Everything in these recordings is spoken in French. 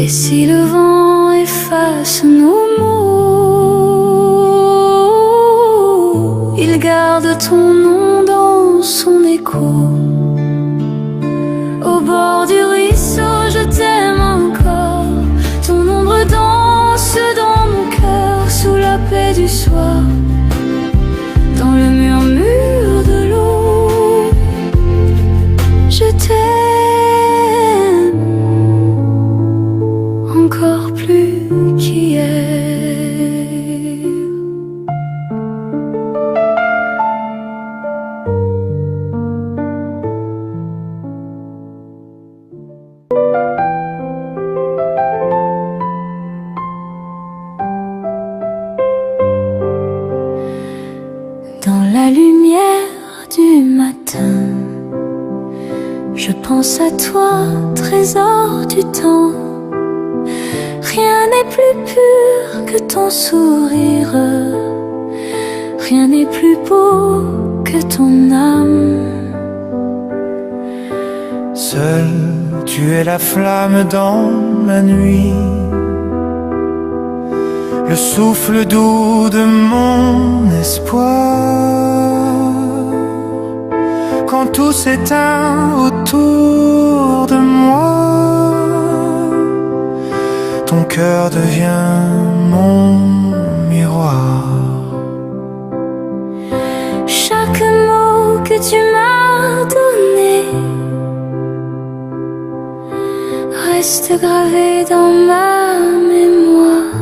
Et si le vent efface nos mots, il garde ton nom dans son écho. Au bord du ruisseau, je t'aime encore. Ton ombre danse dans mon cœur sous la paix du soir. Dans le murmure de l'eau, je t'aime encore plus qu'hier. Dans la lumière du matin, je pense à toi, trésor du temps. Rien n'est plus pur que ton sourire. Rien n'est plus beau que ton âme. Seul, tu es la flamme dans la nuit, le souffle doux de mon espoir. Quand tout s'éteint autour de moi, ton cœur devient mon miroir. Chaque mot que tu m'as donné reste gravé dans ma mémoire.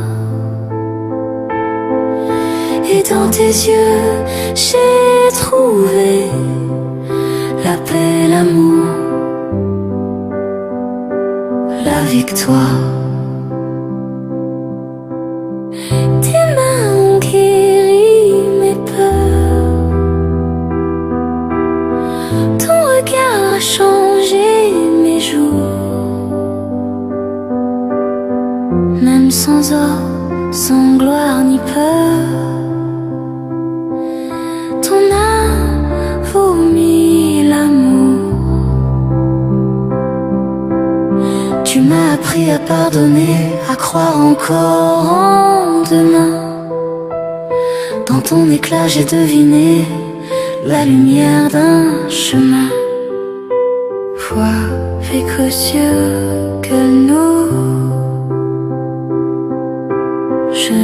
Et dans tes yeux, j'ai trouvé la paix, l'amour, la victoire. Tes mains ont guéri mes peurs. Ton regard a changé mes jours. Même sans or, sans gloire ni peur, ton âme vomit l'amour. Tu m'as appris à pardonner, à croire encore en demain. Dans ton éclat j'ai deviné la lumière d'un chemin. Foi précieuse que nous, je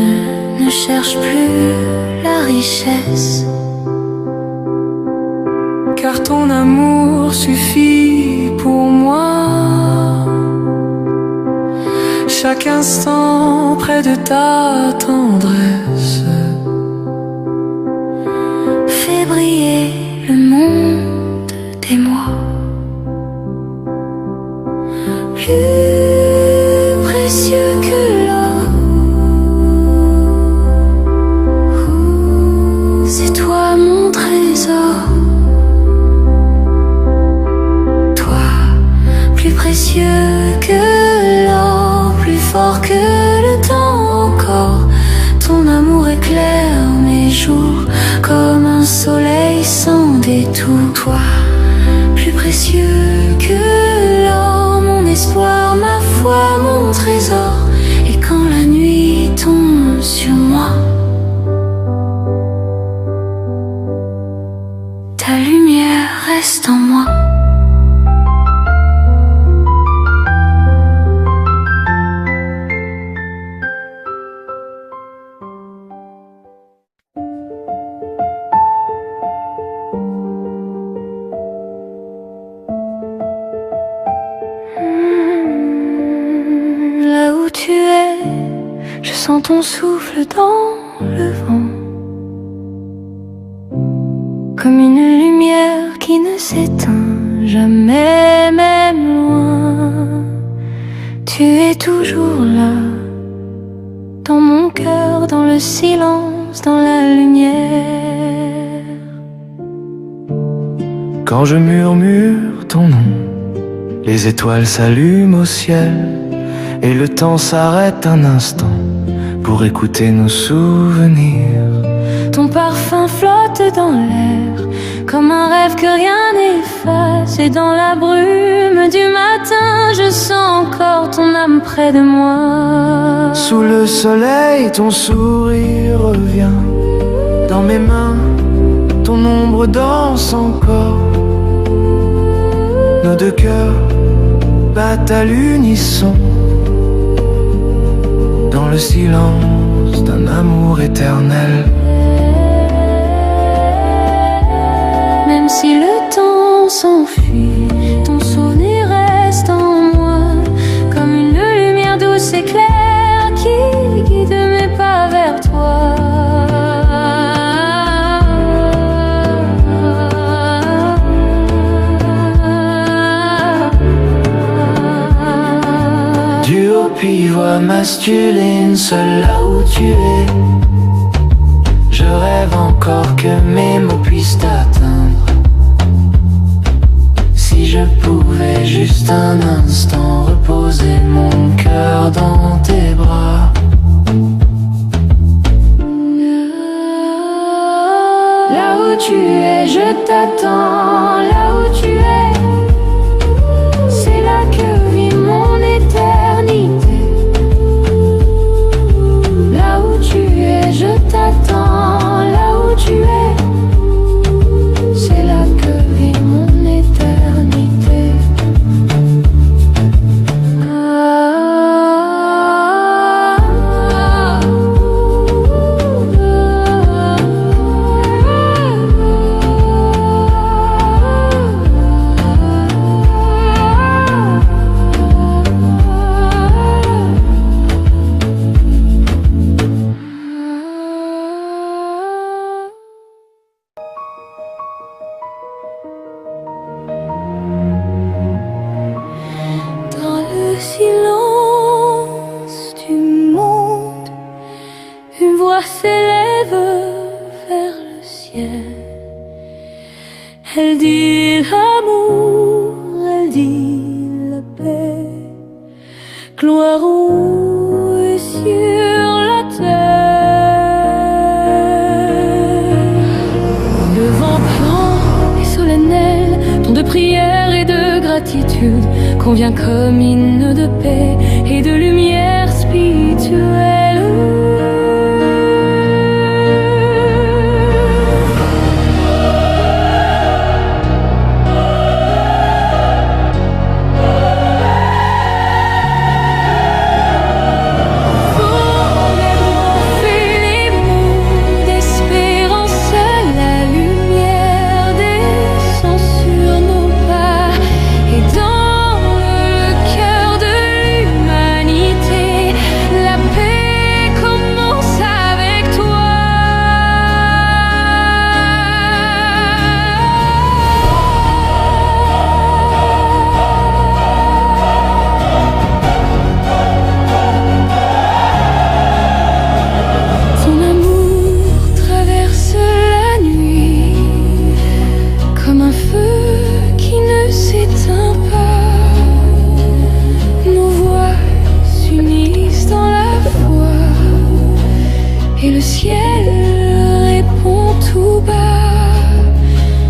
ne cherche plus la richesse, car ton amour suffit pour moi. Chaque instant près de ta tendresse fait briller le monde des mois. Plus précieux que l'or, c'est toi mon trésor. Toi, plus précieux que l'or, plus fort que le temps encore. Ton amour éclaire mes jours comme un soleil sans détour. Toi, plus précieux que l'or, mon espoir, ma foi, mon trésor. Et quand la nuit tombe sur moi, ta lumière reste en moi. Là où tu es, je sens ton souffle dans le vent, comme une lumière qui ne s'éteint jamais, même loin. Tu es toujours là, dans mon cœur, dans le silence, dans la lumière. Quand je murmure ton nom, les étoiles s'allument au ciel, et le temps s'arrête un instant pour écouter nos souvenirs. Ton parfum flotte dans l'air, comme un rêve que rien n'efface. Et dans la brume du matin, je sens encore ton âme près de moi. Sous le soleil, ton sourire revient dans mes mains, ton ombre danse encore. Nos deux cœurs battent à l'unisson dans le silence d'un amour éternel. Même si le temps s'enfuit, ton souvenir reste en moi, comme une lumière douce et claire qui guide mes pas vers toi. Du haut pivot masculine, seul là où tu es. Je rêve encore que mes mots puissent t'atteindre. Si je pouvais juste un instant reposer mon cœur dans tes bras. Là où tu es, je t'attends. Là où tu es, c'est là que vit mon éternité. Là où tu es, je t'attends. Là où tu es, c'est là que vit mon éternité. Dans le silence du monde, une voix s'élève vers le ciel. Elle dit l'amour, elle dit la paix, gloire aux et sur la terre. Le vent plan et solennel, ton de prière et de gratitude, convient comme hymne de paix et de lumière spirituelle. Et le ciel répond tout bas.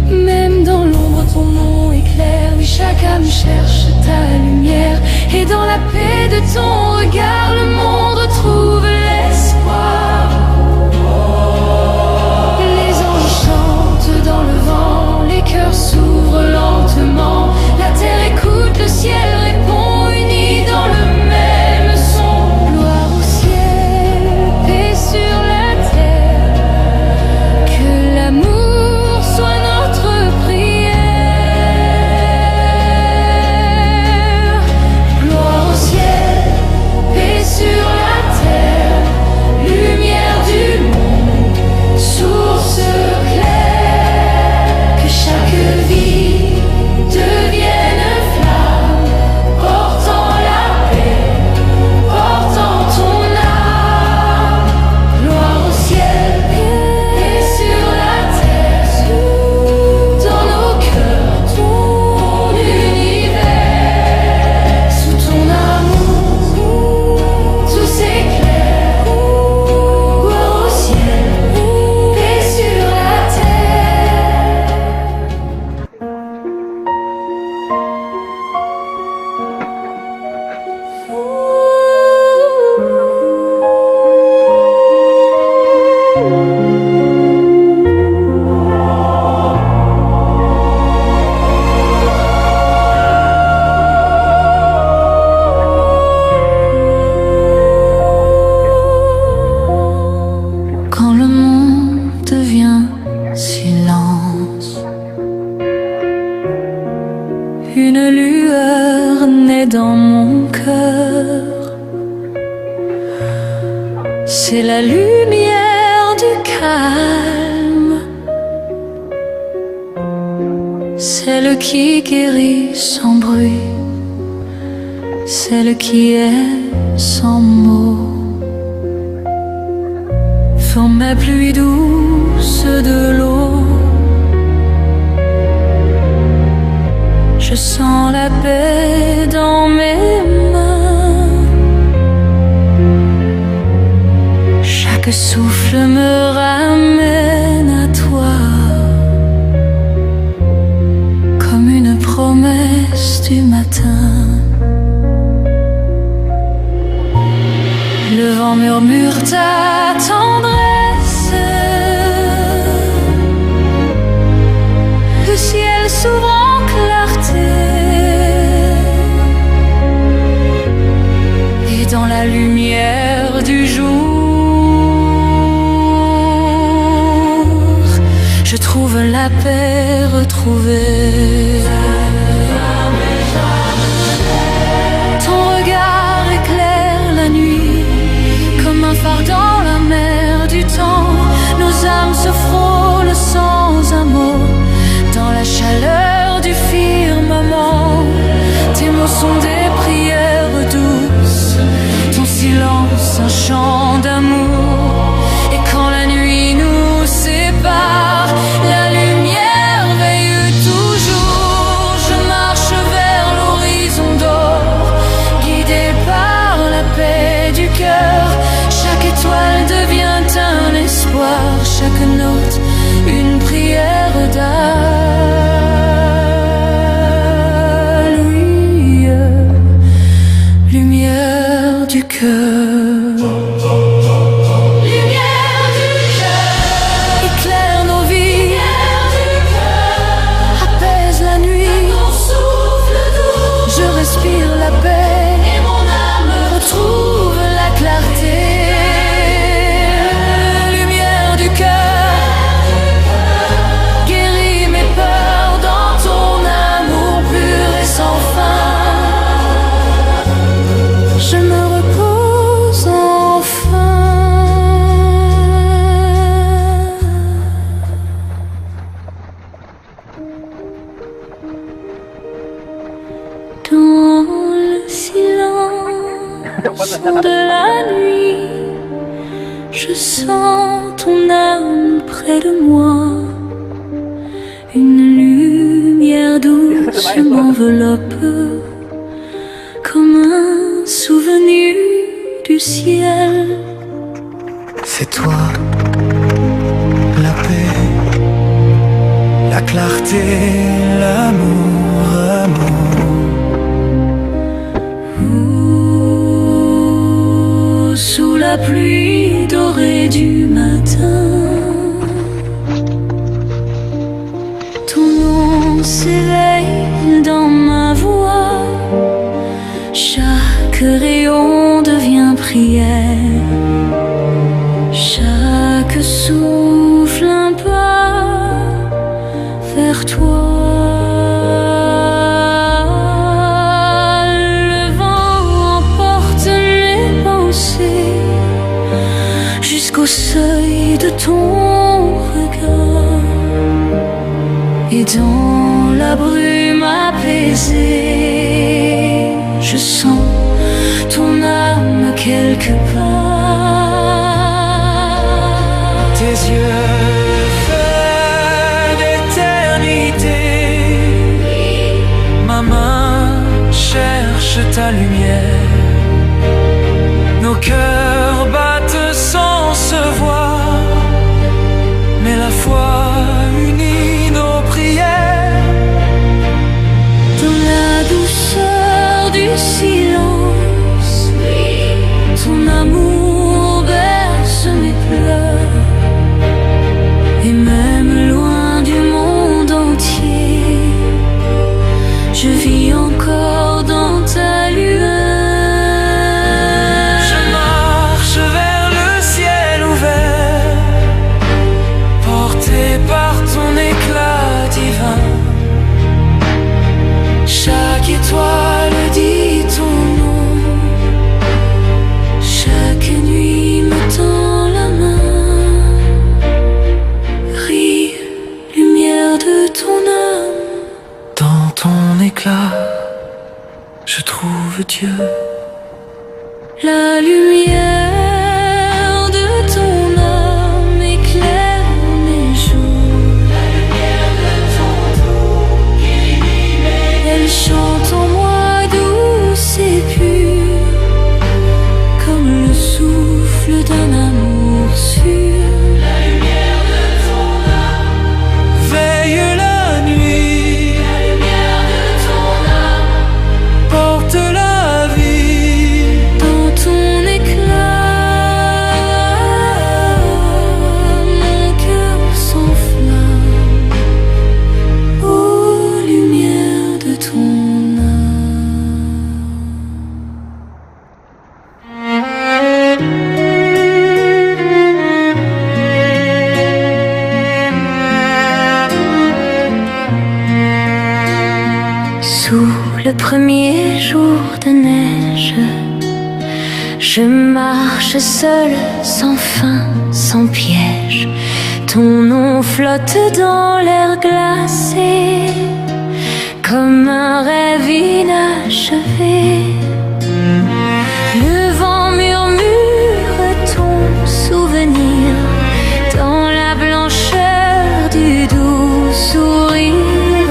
Même dans l'ombre ton nom éclaire. Oui, chaque âme cherche ta lumière. Et dans la paix de ton regard, le monde retrouve l'espoir. Les anges chantent dans le vent, les cœurs s'ouvrent lentement. La terre écoute, le ciel répond, unis dans le même son. Gloire au ciel, paix sur la terre, que l'amour soit notre prière. Gloire au ciel, est dans mon cœur. C'est la lumière du calme, celle qui guérit sans bruit, celle qui est sans mots. Forme ma pluie douce de l'eau. Je sens la paix dans mes mains. Chaque souffle me ramène à toi, comme une promesse du matin. Le vent murmure ta tendresse, le ciel s'ouvre en clarté, et dans la lumière du jour, je trouve la paix retrouvée. Ton regard éclaire la nuit, comme un phare dans la mer du temps. Nos âmes se frôlent sans un mot, dans la chaleur du firmament. Tes mots sont des prières douces, ton silence un chant d'amour. Et quand la nuit nous sépare, la lumière veille toujours. Je marche vers l'horizon d'or, guidé par la paix du cœur. Chaque étoile devient un espoir, chaque note une prière d'alluie. Lumière du cœur. Lumière du cœur. Éclaire nos vies. Lumière du cœur. Apaise la nuit. Ton souffle doux. Je respire la paix. Et mon âme retrouve la clarté. Lumière du cœur. Guéris mes peurs dans ton amour pur et sans fin. Je me repose enfin. Dans le silence de la nuit, je sens ton âme près de moi. Une lumière douce m'enveloppe, comme un souvenir du ciel. C'est toi, la paix, la clarté, l'amour, amour. Ouh, sous la pluie dorée du matin, ton nom s'éveille dans ma voix. Chaque rayon devient prière, chaque souffle un pas vers toi. Le vent emporte mes pensées jusqu'au seuil de ton regard, et dans la brume apaisée, je sens ton âme quelque part. Tes yeux faits d'éternité, ma main cherche ta lumière. Nos cœurs battent sans se voir, mais la foi unit nos prières. Dans la douceur du silence, ton amour berce mes pleurs. Et même loin du monde entier, je vis encore dans ta lueur. Je marche vers le ciel ouvert, porté par ton éclat divin. Chaque étoile dit trouve Dieu. La lumière de ton âme éclaire mes jours. La lumière de ton tour illumine mes jours. Elle chante en moi douce et pure, comme le souffle d'un amour sûr. La lumière de ton âme veille la nuit. La lumière de ton âme Porte la vie. dans ton éclat. Mon cœur s'enflamme aux lumières de ton Sous le premier jour de neige, je marche seule, sans fin, sans piège. Ton nom flotte dans l'air glacé, comme un rêve inachevé. Le vent murmure ton souvenir dans la blancheur du doux sourire.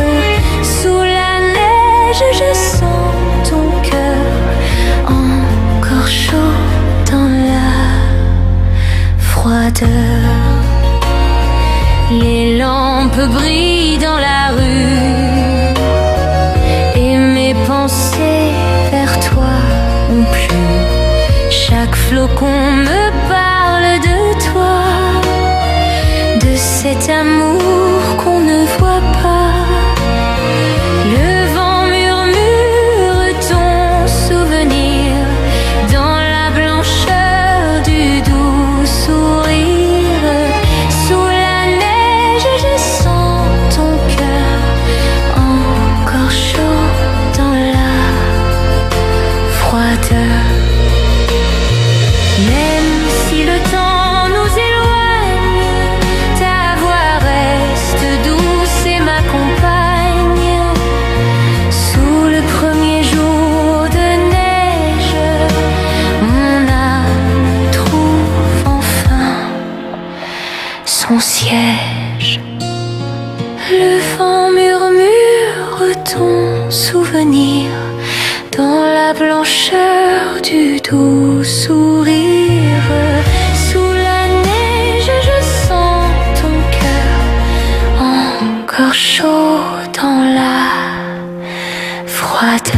Sous la neige, je sens ton cœur encore chaud dans la froideur. Les lampes brillent dans la rue et mes pensées vers toi ont plu. Chaque flocon me parle de toi, de cet amour qu'on ne voit pas. Le vent murmure ton souvenir dans la blancheur du doux sourire. Sous la neige, je sens ton cœur encore chaud dans la froideur. Même si le temps nous éloigne, ta voix reste douce et m'accompagne. Sous le premier jour de neige, mon âme trouve enfin son siège. Le vent murmure ton souvenir dans la blancheur du doux sourire. Sous la neige, je sens ton cœur encore chaud dans la froideur.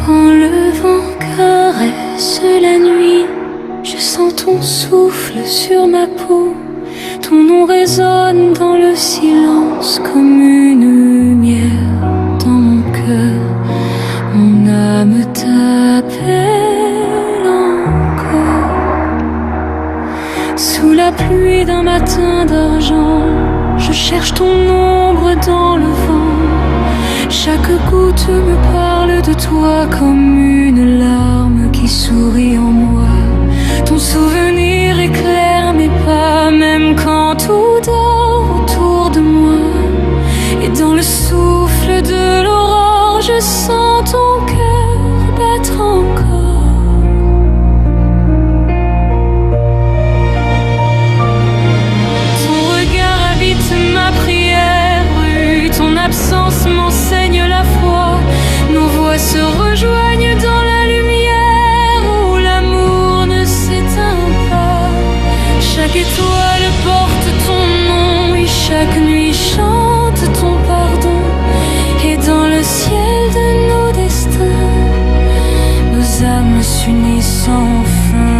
Quand le vent caresse la nuit, je sens ton souffle sur ma peau. Ton nom résonne dans le silence comme une lumière dans mon cœur. Mon âme t'appelle encore. Sous la pluie d'un matin d'argent, je cherche ton ombre dans le vent. Chaque goutte me parle de toi comme une larme qui sourit en moi. Ton souvenir éclaire mes pas, même quand tout dort autour de moi. Et dans le souffle de l'aurore, je sens ton cœur battre encore. Ton regard habite ma prière, ton absence m'enseigne la foi. Nos voix se rejoignent dans la lumière où l'amour ne s'éteint pas. Chaque étoile porte ton nom et chaque nuit chante ton pardon. Et dans le ciel de nos destins, nos âmes s'unissent sans fin.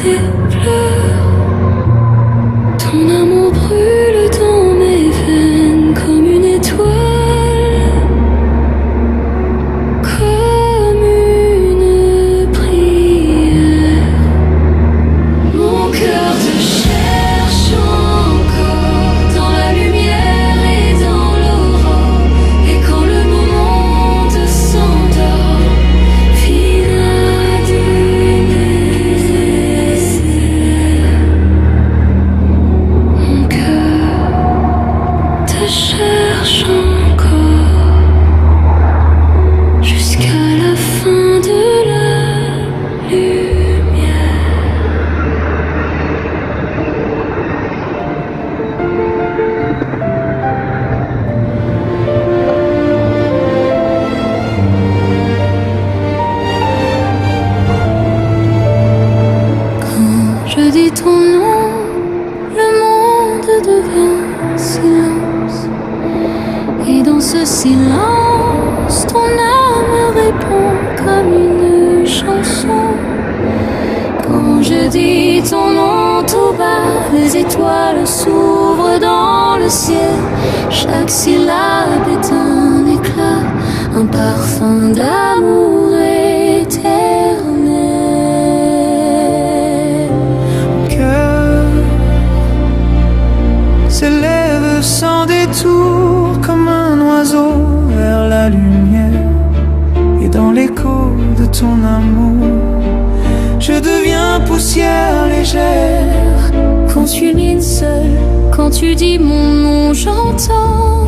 tes pleurs. Ton amour brûle dans mes veines comme une étoile, comme une prière. Mon cœur te cherche encore dans la lumière et dans l'aurore. Et quand le monde s'endort, fina du désert, mon cœur te cherche encore jusqu'à la fin de la lumière. Quand je dis ton nom, le monde devient silence. Et dans ce silence, ton âme répond comme une chanson. Quand je dis ton nom tout bas, les étoiles s'ouvrent dans le ciel. Chaque syllabe est un éclat, un parfum d'amour éternel. Mon cœur s'élève sans détour comme un oiseau vers la lumière. Et dans l'écho de ton amour, je deviens poussière légère. Quand tu mines seul, quand tu dis mon nom, j'entends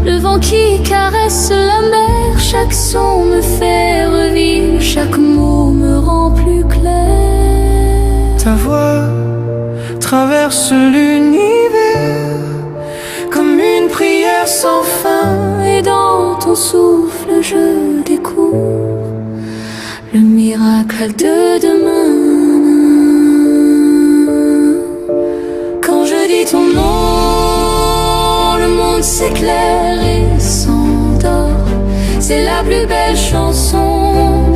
le vent qui caresse la mer. Chaque son me fait revivre, chaque mot me rend plus clair. Ta voix traverse l'univers comme une prière sans fin. Et dans ton souffle, je découvre le miracle de demain. Quand je dis ton nom, le monde s'éclaire et s'endort. C'est la plus belle chanson,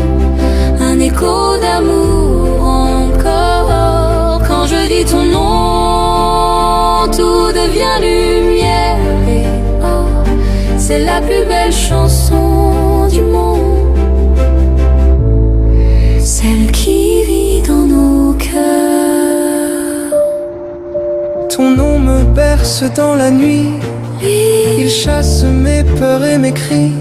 un écho d'amour encore. Quand je dis ton nom, tout devient lumière et or. C'est la plus belle chanson du monde, celle qui vit dans nos cœurs. Ton nom me berce dans la nuit, il chasse mes peurs et mes cris.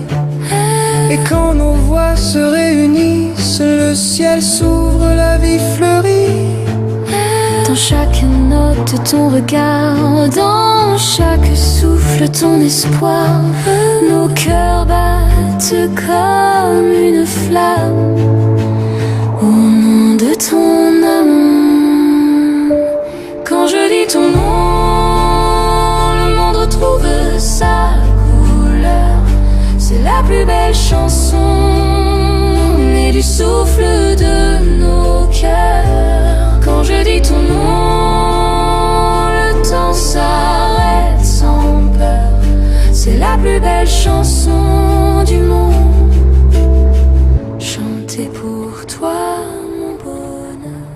Et quand nos voix se réunissent, le ciel s'ouvre, la vie fleurit. Dans chaque note ton regard, dans chaque souffle ton espoir. Nos cœurs battent comme une flamme au nom de ton amour. Quand je dis ton nom, le monde retrouve sa couleur. C'est la plus belle chanson née du souffle de nos cœurs. Quand je dis ton nom, le temps s'arrête sans peur. C'est la plus belle chanson du monde, chantée pour toi, mon bonheur.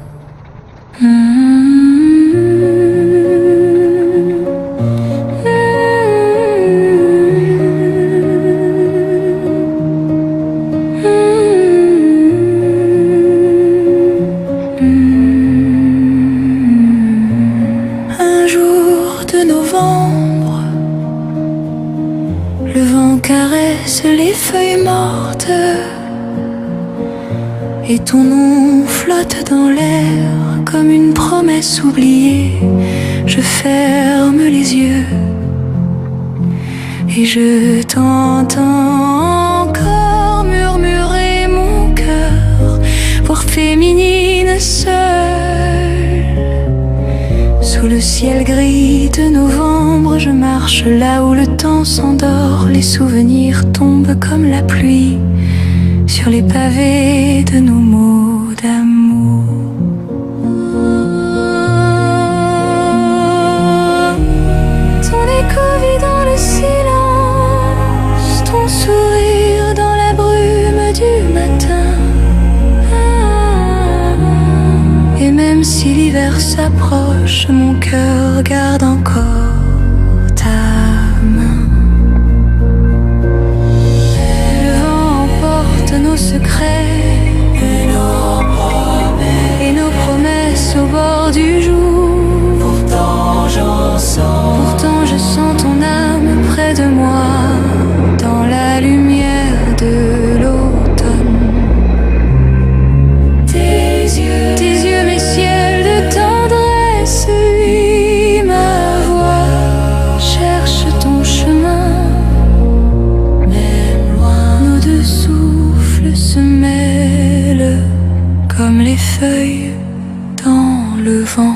Un jour de novembre, le vent caresse les feuilles mortes et ton nom flotte dans l'air comme une promesse oubliée. Je ferme les yeux et je t'entends encore murmurer mon cœur, voix féminine seule. Sous le ciel gris de novembre, je marche là où le temps s'endort. Les souvenirs tombent comme la pluie sur les pavés de nos mots d'amour. Ton écho vit dans le silence, ton sourire dans la brume du matin. Et même même si l'hiver s'approche, mon cœur garde encore ta main. Le vent emporte nos secrets et nos promesses au bord du jour. Pourtant je sens ton âme près de moi, dans la lumière de l'automne. Tes yeux, mes ciels de tendresse, oui, ma voix cherche ton chemin. Même loin, nos deux souffles se mêlent comme les feuilles dans le vent.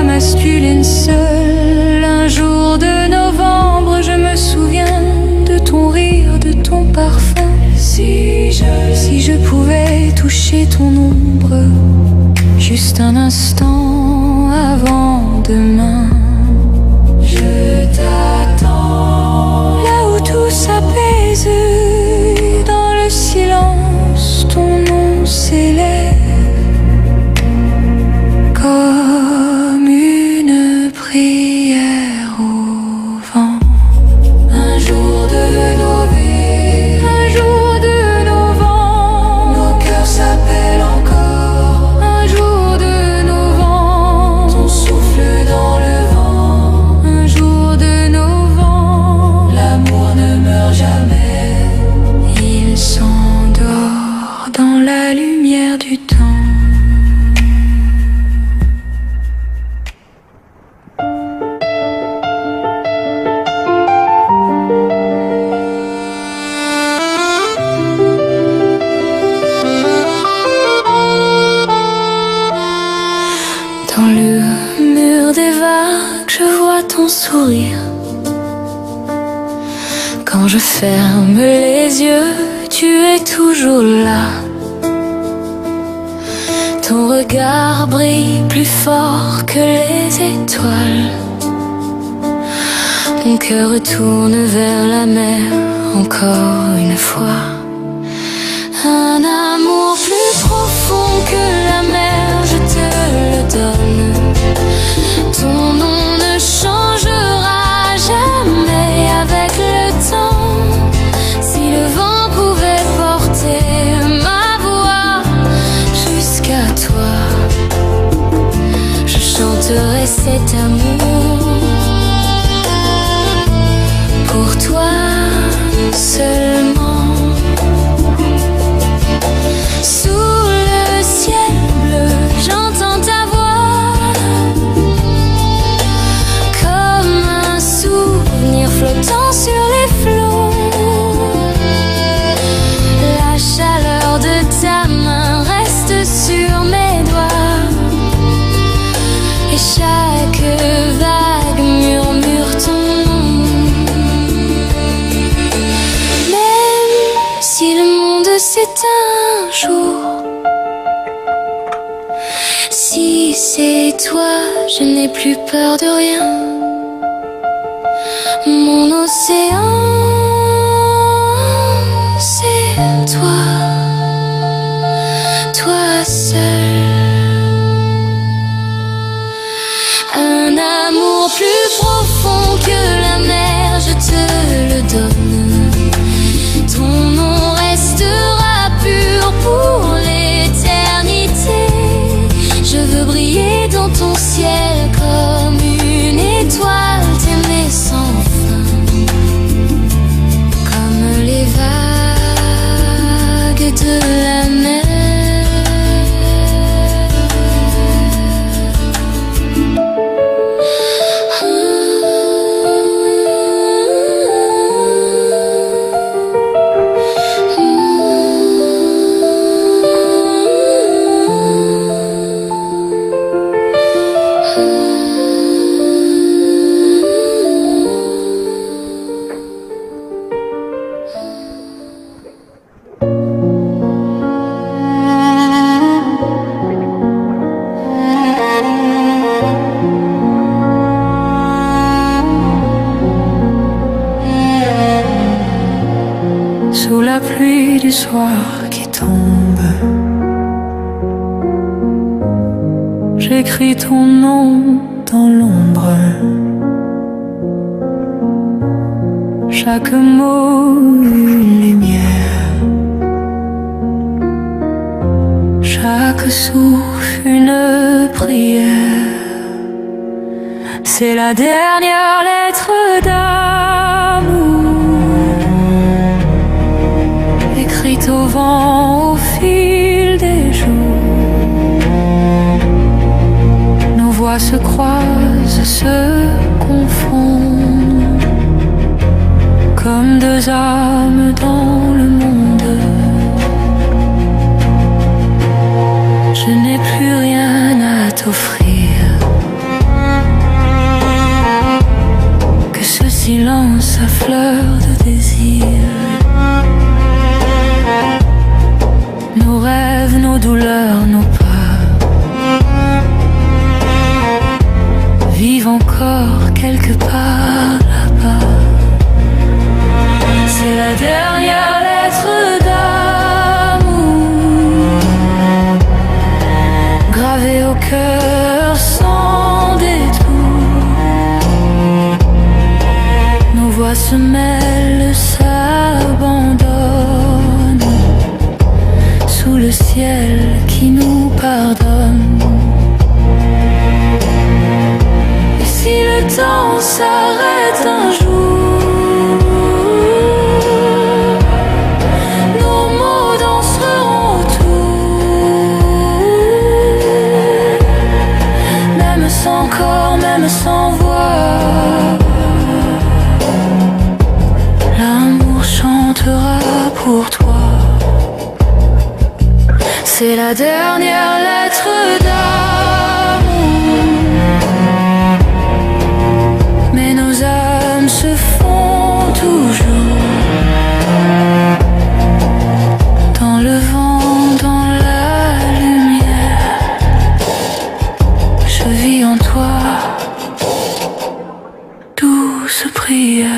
Masculine seule, un jour de novembre, je me souviens de ton rire, de ton parfum. Si je pouvais toucher ton ombre, juste un instant avant demain. Je t'attends là où tout s'apaise, dans le silence, ton nom s'élève comme une prière au vent. Un jour de novembre, un jour de novembre, nos cœurs s'appellent encore. Un jour de novembre, ton souffle dans le vent. Un jour de novembre, l'amour ne meurt jamais. Il s'endort dans la lumière du temps. Dans le mur des vagues, je vois ton sourire. Quand je ferme les yeux, tu es toujours là. Ton regard brille plus fort que les étoiles. Mon cœur retourne vers la mer encore une fois. Un amour plus profond que la mer, je te le donne. Ton nom ne changera jamais avec le temps. Si le vent pouvait porter ma voix jusqu'à toi, je chanterais cet amour pour toi seulement. Sous le ciel bleu, j'entends ta voix comme un souvenir flottant sur les flots. La chaleur de ta main reste sur mes doigts et chaque vague murmure ton nom. Même si le monde s'éteint un jour, si c'est toi, je n'ai plus peur de rien. Mon océan, c'est toi, toi seul. Un amour plus profond que la mer, je te le donne. Ton nom restera pur pour l'éternité. Je veux briller dans ton ciel comme une étoile, t'aimer sans fin. sous la pluie du soir qui tombe. J'écris ton nom dans l'ombre. Chaque mot une lumière, chaque souffle une prière. C'est la dernière lettre d'amour, écrite au vent au fil des jours. Nos voix se croisent, se confondent, comme deux âmes dans le monde. Je n'ai plus rien à t'offrir que ce silence à fleur de désir. Nos rêves, nos douleurs, nos peurs vivent encore quelque part là-bas. C'est la dernière lettre d'amour, gravée au cœur sans détour. Nos voix se mêlent, s'abandonnent sous le ciel qui nous pardonne. Et si le temps s'arrête un jour, nos mots danseront autour. Même sans corps, même sans voix, l'amour chantera pour toi. C'est la dernière lettre d'amour, mais nos âmes se font toujours dans le vent, dans la lumière. Je vis en toi, douce prière.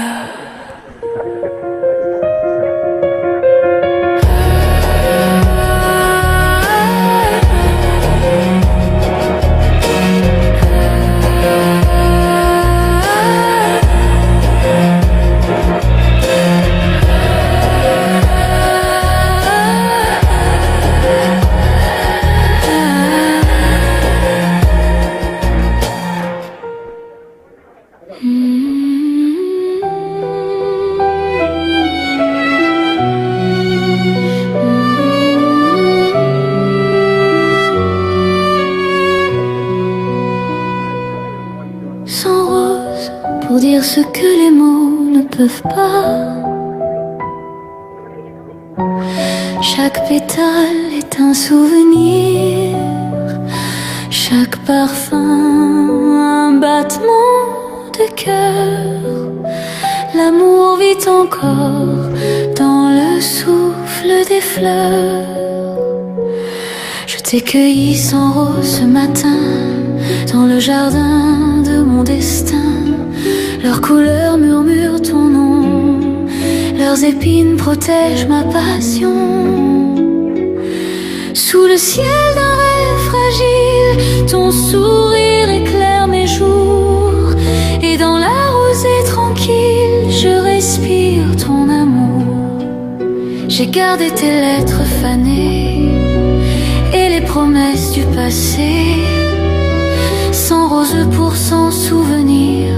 Sans rose pour dire ce que les mots ne peuvent pas. Chaque pétale est un souvenir, chaque parfum un battement de cœur. L'amour vit encore dans le souffle des fleurs. Je t'ai cueilli sans rose ce matin dans le jardin de mon destin. Leurs couleurs murmurent ton nom, leurs épines protègent ma passion. Sous le ciel d'un rêve fragile, ton sourire éclaire mes jours. Et dans la rosée tranquille, je respire ton amour. J'ai gardé tes lettres fanées et les promesses du passé. Sans rose pour s'en souvenir,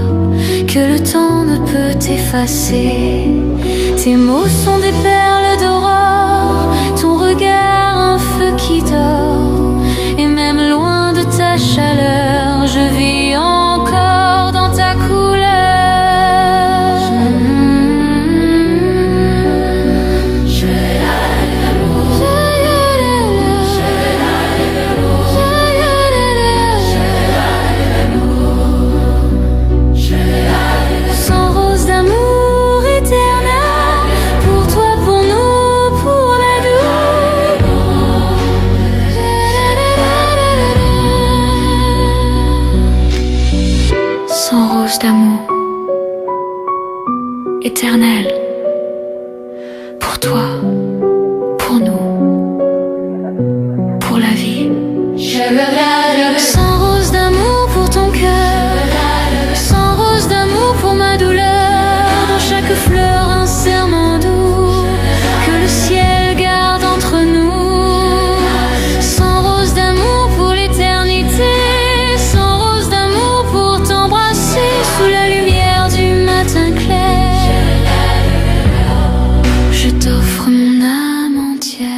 que le temps ne peut effacer. Tes mots sont des perles d'aurore, ton regard un feu qui dort. Et même loin de ta chaleur, je vis encore dans ta couleur. D'amour éternel pour pour toi, pour nous, pour la vie. Sans rose d'amour pour ton cœur, sans rose d'amour pour ma douleur. Dans chaque fleur un serment doux que le ciel garde entre nous. Sans rose d'amour pour l'éternité, sans rose d'amour pour t'embrasser sous la lumière du matin clair. Je t'offre mon âme entière.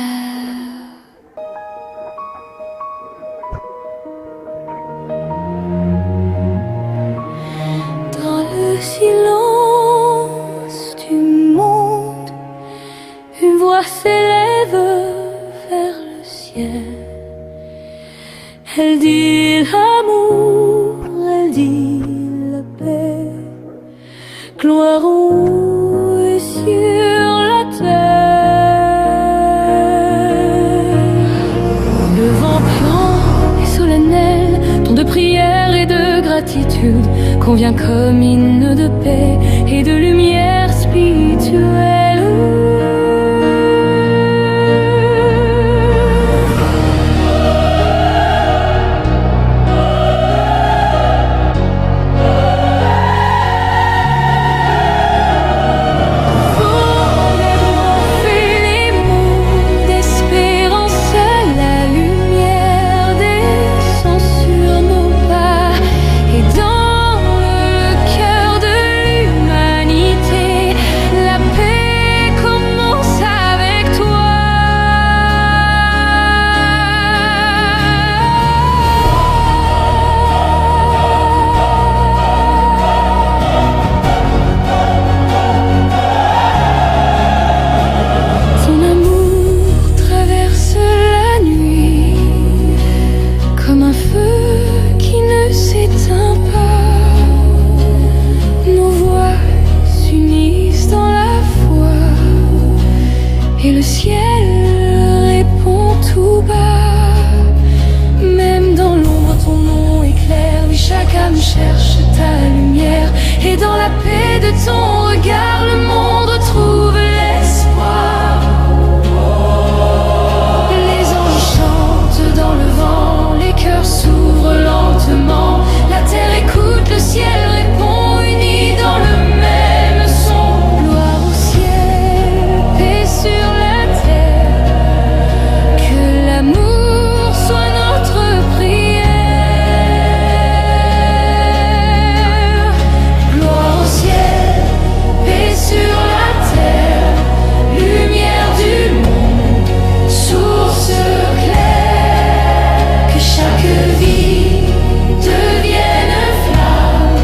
Dans le silence du monde, une voix s'élève vers le ciel. Elle dit l'amour, elle dit la paix, gloire en haut et sur la terre. Le vent puant et solennel, ton de prière et de gratitude, convient comme hymne de paix et de lumière spirituelle. Et le ciel répond tout bas. Même dans l'ombre ton nom éclaire. Oui, chaque âme cherche ta lumière. Et dans la paix de ton regard, le monde retrouve l'espoir. Les anges chantent dans le vent, les cœurs s'ouvrent lentement. La terre écoute, le ciel répond, unis dans le même son. Gloire au ciel, paix sur la terre, que l'amour soit notre prière. Gloire au ciel, paix sur la terre, lumière du monde, source claire. Que chaque vie devienne flamme,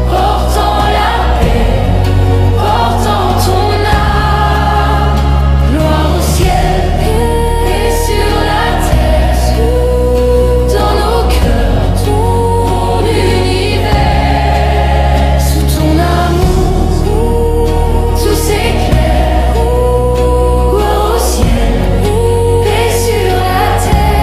portant la paix, portant ton âme. Gloire au ciel, paix sur la terre, dans nos cœurs, ton univers. Sous ton amour, tout s'éclaire. Gloire au ciel, paix sur la terre.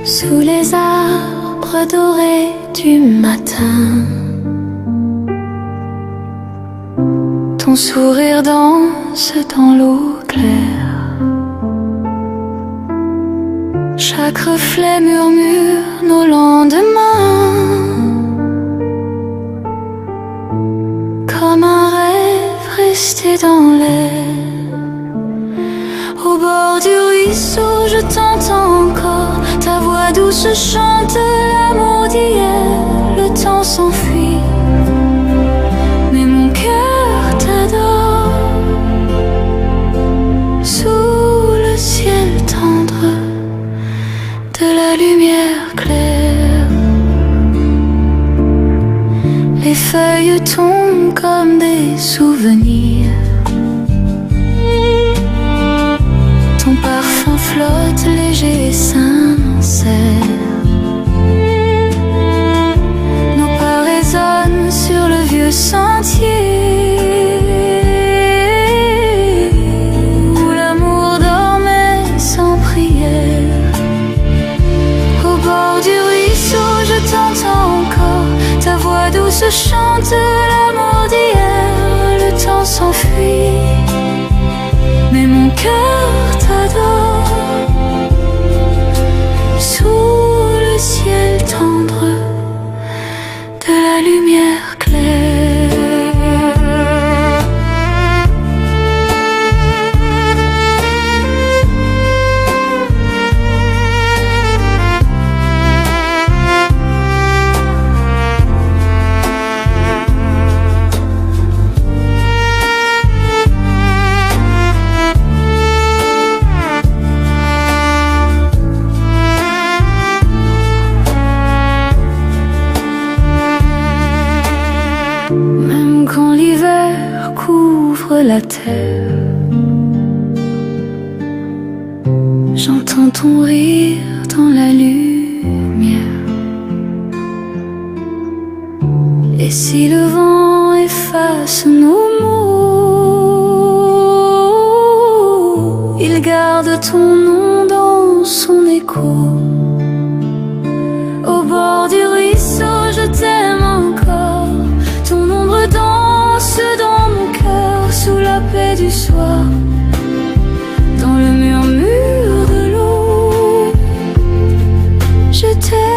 Sous les arbres dorés du matin, ton sourire danse dans l'eau claire. Chaque reflet murmure nos lendemains, comme un rêve resté dans l'air. Au bord du ruisseau, je t'entends encore, ta voix douce chante l'amour d'hier. Le temps s'enfuit, mais mon cœur t'adore. Sous le ciel tendre de la lumière claire, les feuilles tombent comme des souvenirs. Ton parfum flotte léger sincère. Nos pas résonnent sur le vieux sentier où l'amour dormait sans prière. Au bord du ruisseau, je t'entends encore, ta voix douce chante l'amour d'hier. Le temps s'enfuit, mais mon cœur t'adore. Sous le ciel tendre de la lumière claire. Même quand l'hiver couvre la terre, j'entends ton rire dans la lumière. Et si le vent efface nos mots, il garde ton nom dans son écho. Au bord du ruisseau, je t'aime encore. Ton ombre danse dans mon cœur sous la paix du soir. Dans le murmure de l'eau, je t'aime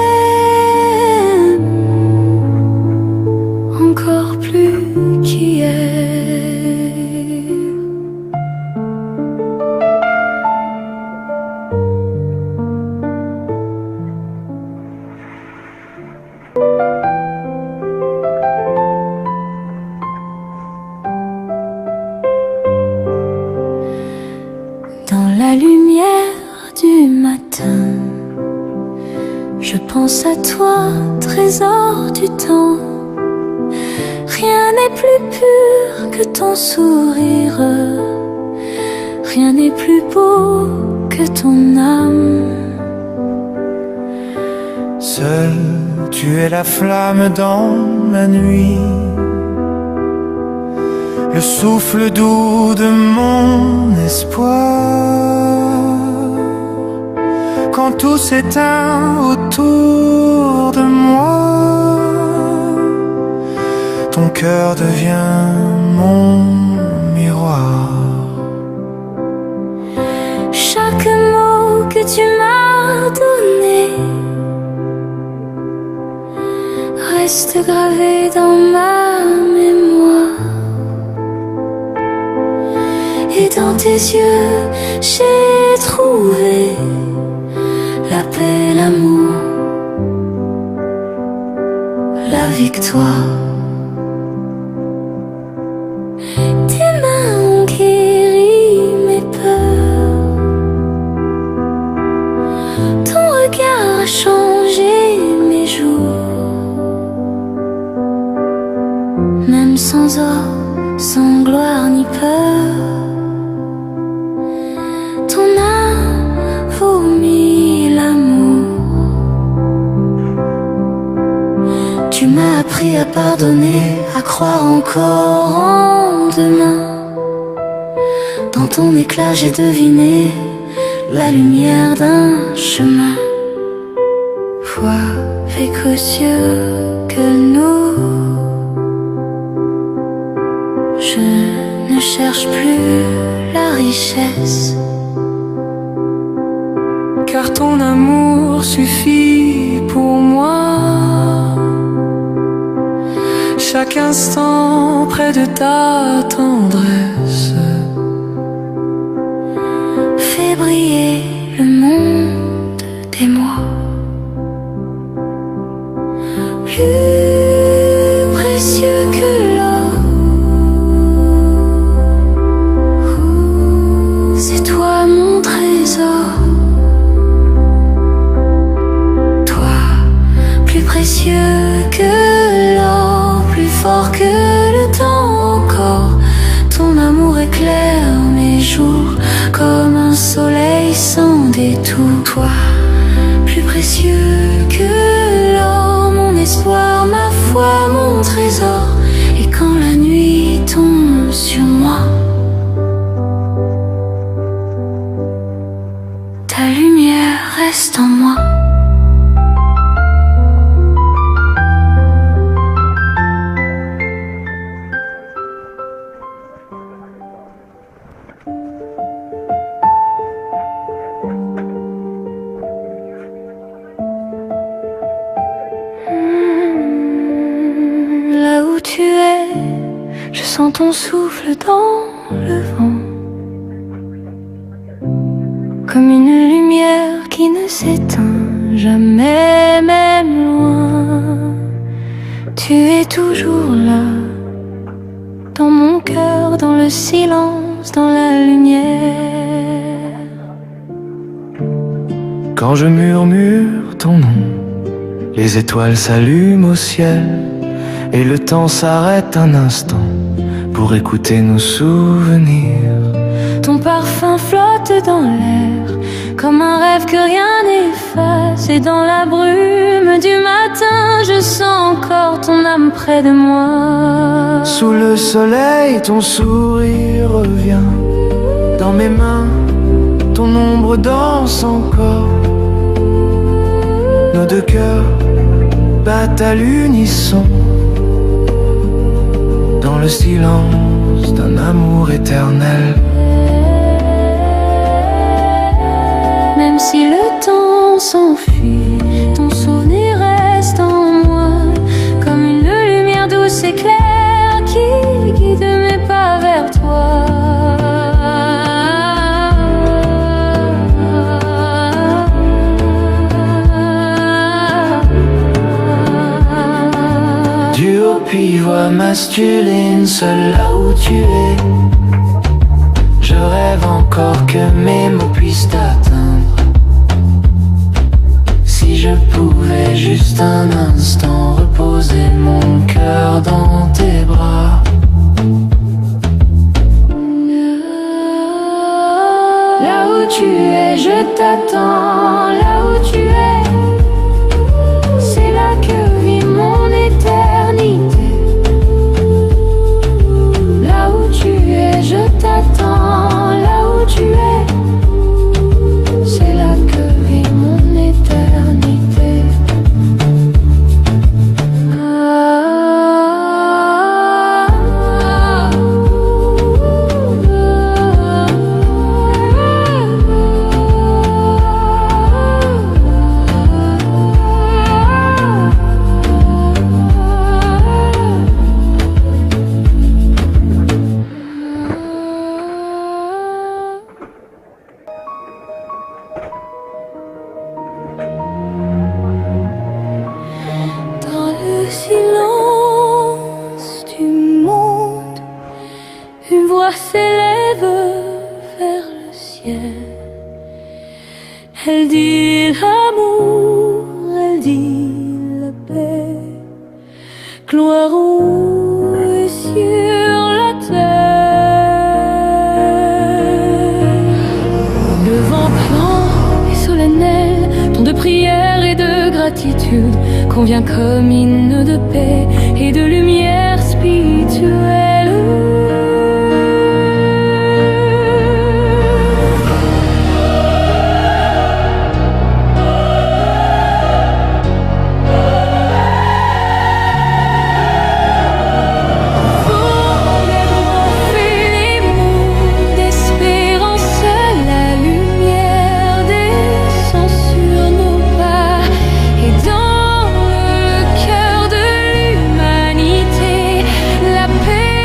encore plus qu'hier. Dans la lumière du matin, je pense à toi, trésor du temps. Rien n'est plus pur que ton sourire, rien n'est plus beau que ton âme. Seul, tu es la flamme dans la nuit, le souffle doux de mon espoir. Quand tout s'éteint autour de moi, ton cœur devient mon miroir. Chaque mot que tu m'as donné reste gravé dans ma mémoire. Et dans tes yeux, j'ai trouvé la paix, l'amour, la victoire. Tes mains ont guéri mes peurs, ton regard a changé mes jours. Même sans or, sans gloire ni peur, ton âme vomit l'amour. Tu m'as appris à pardonner, à croire encore en demain. Dans ton éclat j'ai deviné la lumière d'un chemin. Foi fait qu'aux yeux que nous, je ne cherche plus la richesse, car ton amour suffit pour moi. Chaque instant près de ta tendresse fais briller le monde des mois. Plus précieux que l'or, c'est toi mon trésor. Toi, plus précieux que l'or, plus fort que le temps encore. Ton amour éclaire tout. Toi, plus précieux que l'or, mon espoir, ma foi, mon trésor. Et quand la nuit tombe sur moi, ta lumière reste en moi. Là où tu es, je sens ton souffle dans le vent, comme une lumière qui ne s'éteint jamais, même loin. Tu es toujours là, dans mon cœur, dans le silence, dans la lumière. Quand je murmure ton nom, les étoiles s'allument au ciel et le temps s'arrête un instant pour écouter nos souvenirs. Ton parfum flotte dans l'air, comme un rêve que rien n'efface. Et dans la brume du matin, je sens encore ton âme près de moi. Sous le soleil, ton sourire revient dans mes mains, ton ombre danse encore. Nos deux cœurs battent à l'unisson dans le silence d'un amour éternel. Même si le temps s'enfuit, ton souvenir reste en moi, comme une lumière douce et claire qui guide mes pas vers toi. Duo-pivot masculine, seul là où tu es. Je rêve encore que mes mots puissent t'atteindre. Si je pouvais juste un instant reposer mon cœur dans tes bras. Là où tu es, je t'attends. Là où tu es, c'est là que vit mon éternité. Là où tu es, je t'attends. Là où tu es, c'est là que vit mon éternité. Dans le silence du monde, une voix s'élève vers le ciel. Elle dit l'amour, elle dit la paix, gloire aux et sur la terre. Le vent plan et solennel, ton de prière et de gratitude, convient comme hymne de paix et de lumière spirituelle. La paix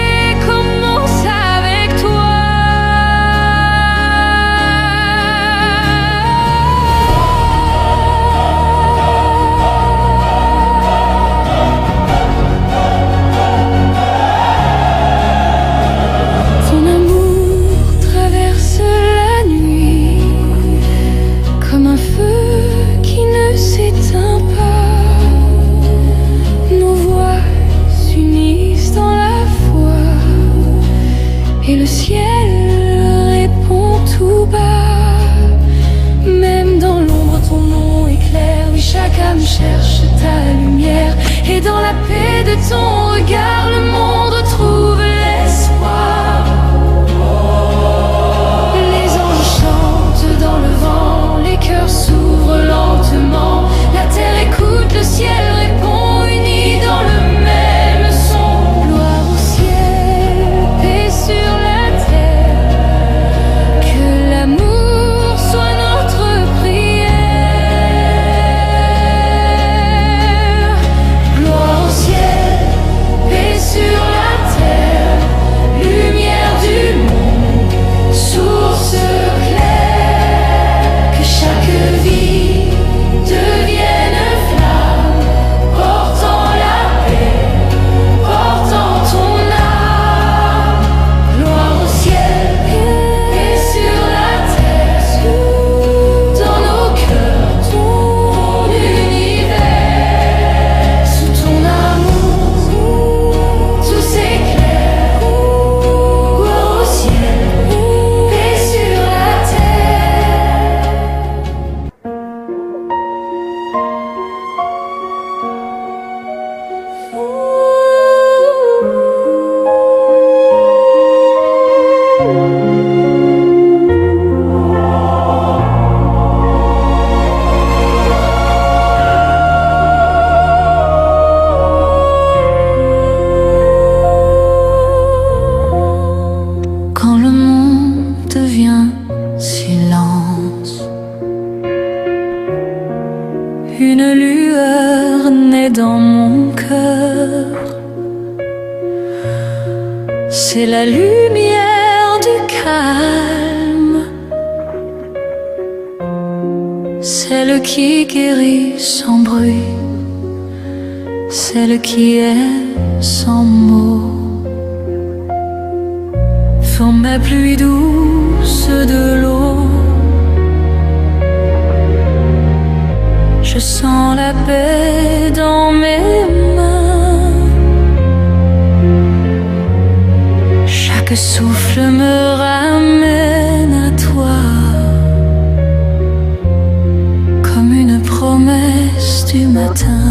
une lueur naît dans mon cœur. C'est la lumière du calme, celle qui guérit sans bruit, celle qui est sans mots. Forme ma pluie douce de l'eau. Je sens la paix dans mes mains. Chaque souffle me ramène à toi, comme une promesse du matin.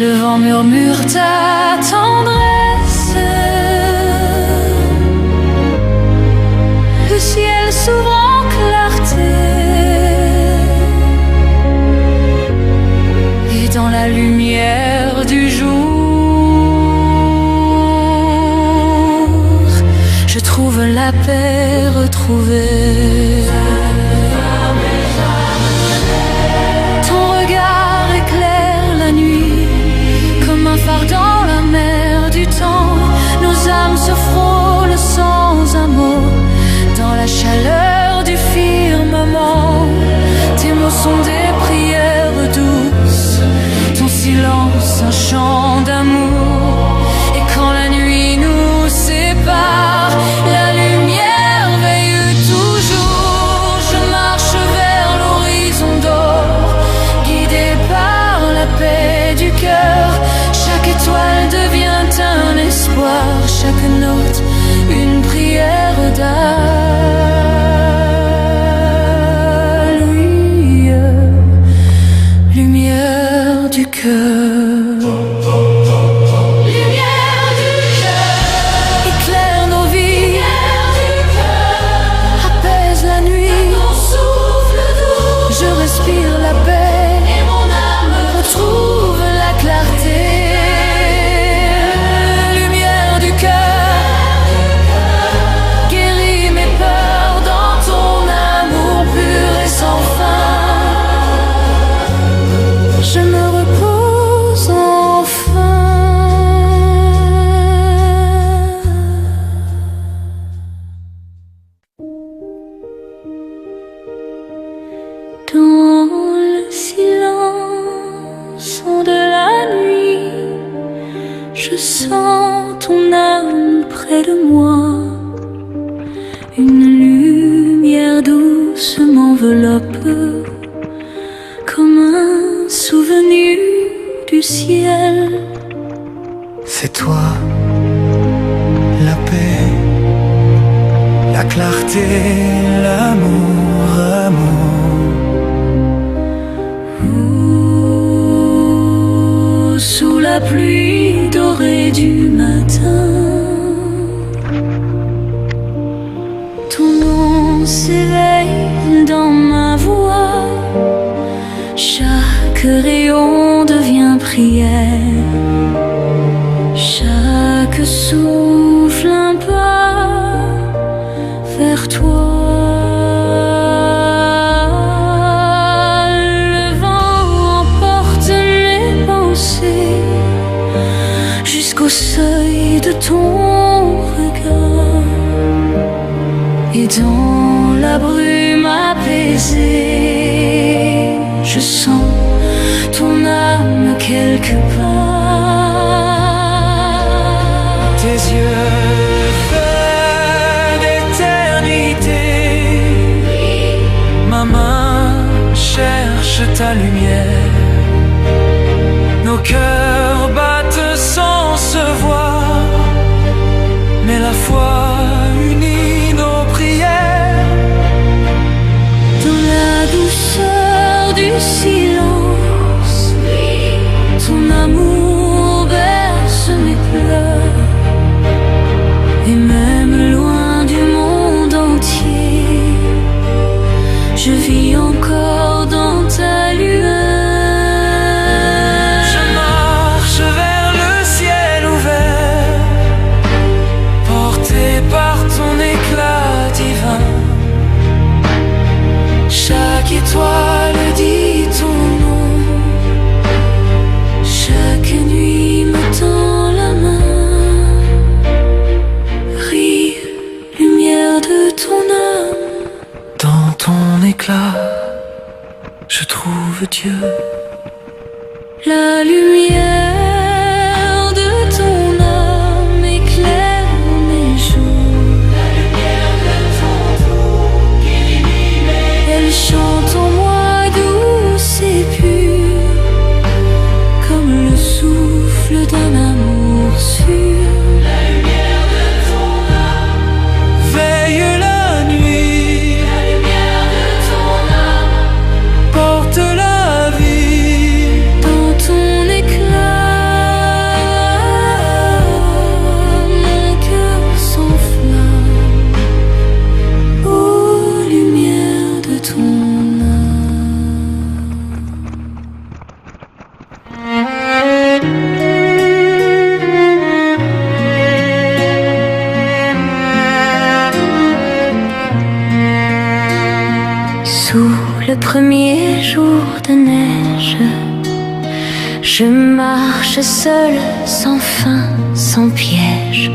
Le vent murmure ta tendresse, le ciel s'ouvre en clarté, et dans la lumière du jour, je trouve la paix retrouvée. Ton regard éclaire la nuit, comme un phare dans la mer du temps. Nos âmes se frôlent sans un mot, dans la chaleur du firmament. Tes mots sont des prières douces, ton silence un chant d'amour. Et quand la nuit nous sépare, la lumière veille toujours. Je marche vers l'horizon d'or, guidé par la paix du cœur. Chaque étoile devient un espoir, chaque note une prière d'allume. Lumière du cœur. Lumière du cœur. Éclaire nos vies. Lumière du cœur. Apaise la nuit. Ton souffle doux. Je respire la paix. Et mon âme retrouve la clarté. Lumière du cœur. Guéris mes peurs dans ton amour pur et sans fin. Je me repose enfin. Dans le silence de la nuit, je sens ton âme près de moi. Une lumière douce m'enveloppe, comme un souvenir du ciel. C'est toi, la paix, la clarté, l'amour, amour. Ouh, sous la pluie dorée du matin, ton nom s'éveille dans ma voix. Chaque rayon devient prière, chaque souffle un pas vers toi. Le vent emporte mes pensées jusqu'au seuil de ton regard. Et dans la brume apaisée, je sens ton âme quelque part. Tes yeux faits d'éternité, ma main cherche ta lumière. Nos cœurs battent sans se voir, mais la foi unit nos prières. Dans la douceur du silence, ton amour berce mes pleurs. Et même loin du monde entier, je vis encore dans ta lueur. Je marche vers le ciel ouvert, porté par ton éclat divin. là, je trouve Dieu. La lumière de ton âme éclaire mes jours. La lumière de ton jour qui illumine mes jours. Elle chante en moi douce et pure, comme le souffle d'un amour sûr. La lumière de ton âme Veille la nuit, la lumière de ton âme porte la vie. dans ton éclat. Mon cœur s'enflamme aux lumières de ton Sous le premier jour de neige, je marche seule, sans fin, sans piège.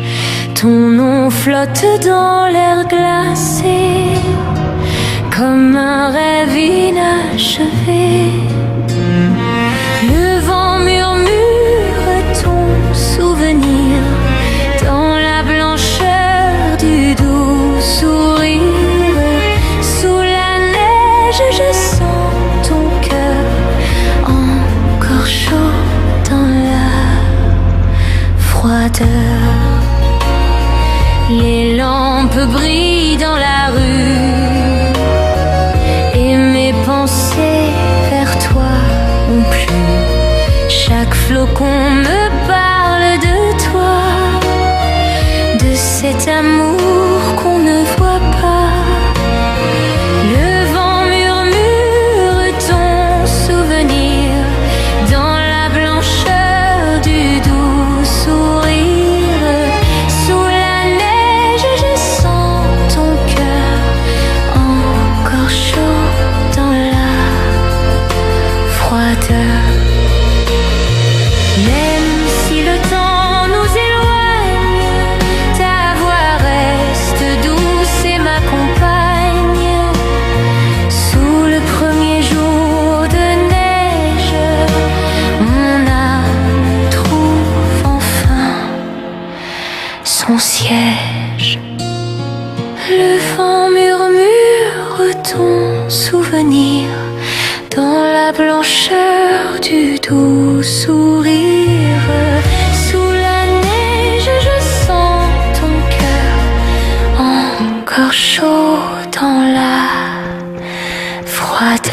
Ton nom flotte dans l'air glacé, comme un rêve inachevé. Le vent murmure ton souvenir dans la blancheur du doux sourire. Sous la neige, je sens ton cœur encore chaud dans la froideur. Les lampes brillent dans la rue et mes pensées vers toi ont plu. Chaque flocon me parle de toi, de cet amour qu'on ne voit pas. Le vent murmure ton souvenir dans la blancheur du doux sourire. Sous la neige, je sens ton cœur encore chaud dans la froideur. Même si le temps nous éloigne, ta voix reste douce et m'accompagne. Sous le premier jour de neige, mon âme trouve enfin son siège. Le vent murmure ton souvenir dans la blancheur du doux sourire. Sous la neige, je sens ton cœur encore chaud dans la froideur.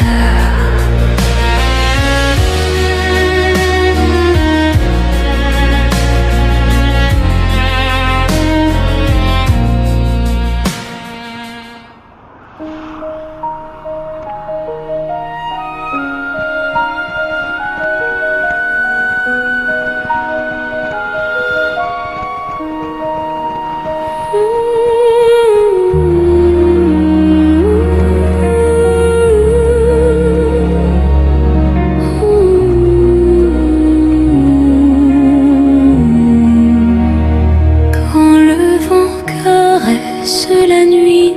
Quand le vent caresse la nuit,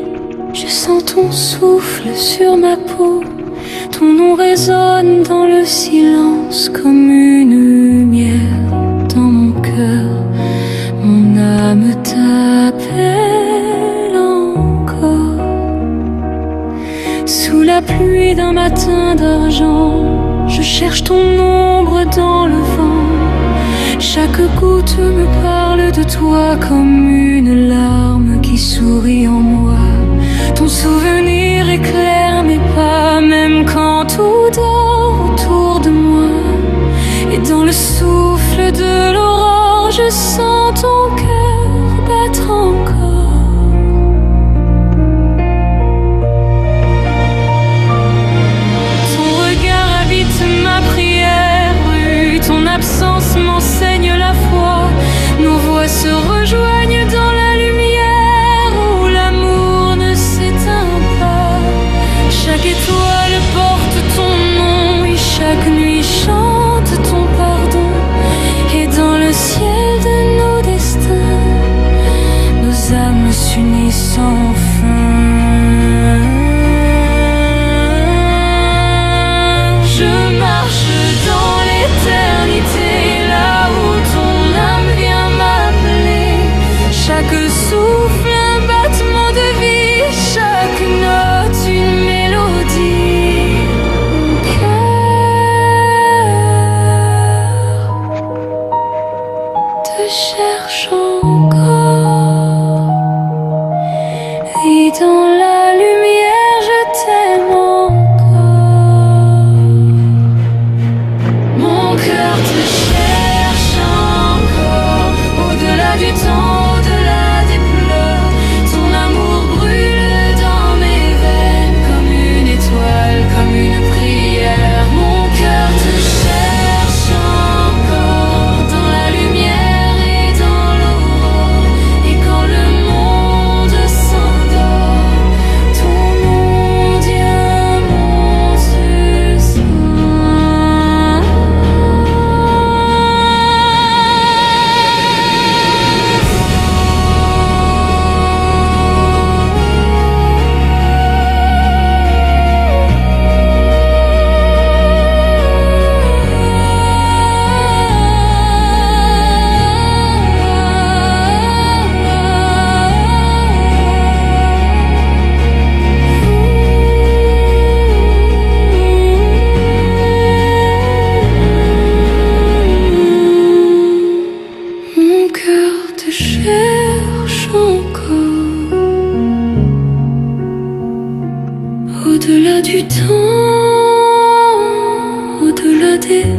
je sens ton souffle sur ma peau. Ton nom résonne dans le silence comme une lumière dans mon cœur. Mon âme t'appelle encore. Sous la pluie d'un matin d'argent, je cherche ton ombre dans le vent. Chaque goutte me parle de toi comme une larme qui sourit en moi. Ton souvenir éclaire mes pas, même quand tout dort autour de moi. Et dans le souffle de l'aurore, je sens ton cœur battre encore. Ton regard habite ma prière, oui, ton absence m'enseigne la foi. Nos voix se rejoignent dans la lumière où l'amour ne s'éteint pas. du temps, au-delà des